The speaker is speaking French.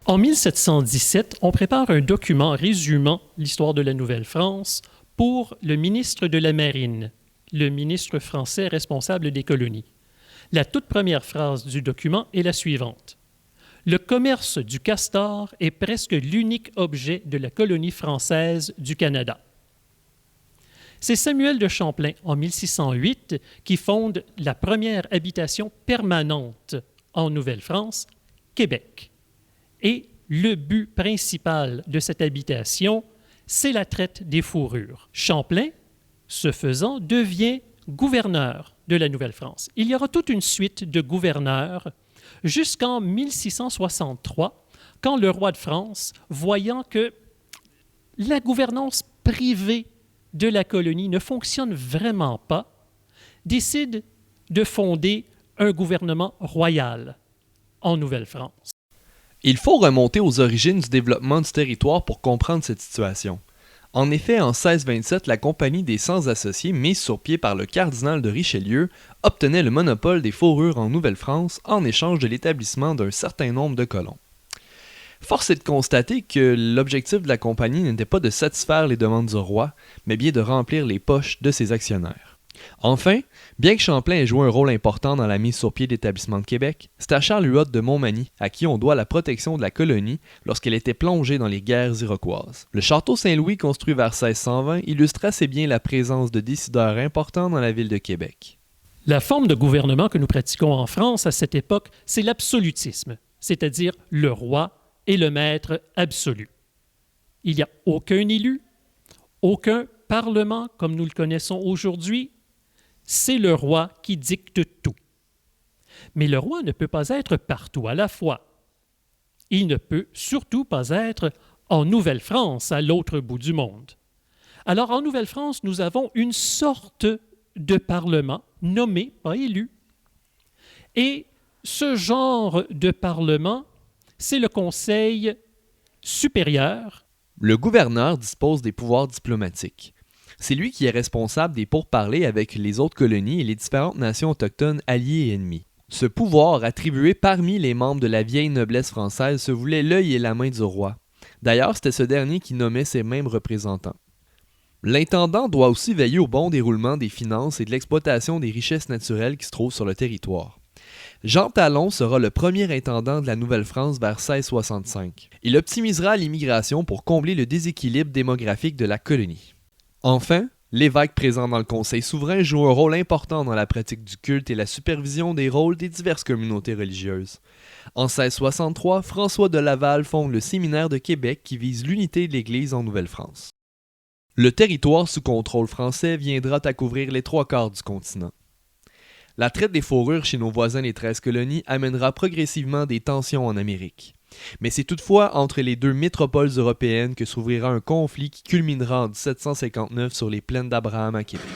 En 1717, on prépare un document résumant l'histoire de la Nouvelle-France pour le ministre de la Marine, le ministre français responsable des colonies. La toute première phrase du document est la suivante. Le commerce du castor est presque l'unique objet de la colonie française du Canada. C'est Samuel de Champlain, en 1608, qui fonde la première habitation permanente en Nouvelle-France, Québec. Et le but principal de cette habitation, c'est la traite des fourrures. Champlain, ce faisant, devient gouverneur de la Nouvelle-France. Il y aura toute une suite de gouverneurs jusqu'en 1663, quand le roi de France, voyant que la gouvernance privée de la colonie ne fonctionne vraiment pas, décide de fonder un gouvernement royal en Nouvelle-France. Il faut remonter aux origines du développement du territoire pour comprendre cette situation. En effet, en 1627, la Compagnie des Sans-Associés, mise sur pied par le cardinal de Richelieu, obtenait le monopole des fourrures en Nouvelle-France en échange de l'établissement d'un certain nombre de colons. Force est de constater que l'objectif de la compagnie n'était pas de satisfaire les demandes du roi, mais bien de remplir les poches de ses actionnaires. Enfin, bien que Champlain ait joué un rôle important dans la mise sur pied de l'établissement de Québec, c'est à Charles Huot de Montmagny à qui on doit la protection de la colonie lorsqu'elle était plongée dans les guerres iroquoises. Le château Saint-Louis, construit vers 1620, illustre assez bien la présence de décideurs importants dans la ville de Québec. La forme de gouvernement que nous pratiquons en France à cette époque, c'est l'absolutisme, c'est-à-dire le roi est le maître absolu. Il n'y a aucun élu, aucun parlement comme nous le connaissons aujourd'hui. C'est le roi qui dicte tout. Mais le roi ne peut pas être partout à la fois. Il ne peut surtout pas être en Nouvelle-France, à l'autre bout du monde. Alors, en Nouvelle-France, nous avons une sorte de parlement nommé, pas élu. Et ce genre de parlement, c'est le Conseil supérieur. Le gouverneur dispose des pouvoirs diplomatiques. C'est lui qui est responsable des pourparlers avec les autres colonies et les différentes nations autochtones alliées et ennemies. Ce pouvoir, attribué parmi les membres de la vieille noblesse française, se voulait l'œil et la main du roi. D'ailleurs, c'était ce dernier qui nommait ses mêmes représentants. L'intendant doit aussi veiller au bon déroulement des finances et de l'exploitation des richesses naturelles qui se trouvent sur le territoire. Jean Talon sera le premier intendant de la Nouvelle-France vers 1665. Il optimisera l'immigration pour combler le déséquilibre démographique de la colonie. Enfin, l'évêque présent dans le Conseil souverain joue un rôle important dans la pratique du culte et la supervision des rôles des diverses communautés religieuses. En 1663, François de Laval fonde le Séminaire de Québec qui vise l'unité de l'Église en Nouvelle-France. Le territoire sous contrôle français viendra à couvrir les 3/4 du continent. La traite des fourrures chez nos voisins les 13 colonies amènera progressivement des tensions en Amérique. Mais c'est toutefois entre les deux métropoles européennes que s'ouvrira un conflit qui culminera en 1759 sur les plaines d'Abraham à Québec.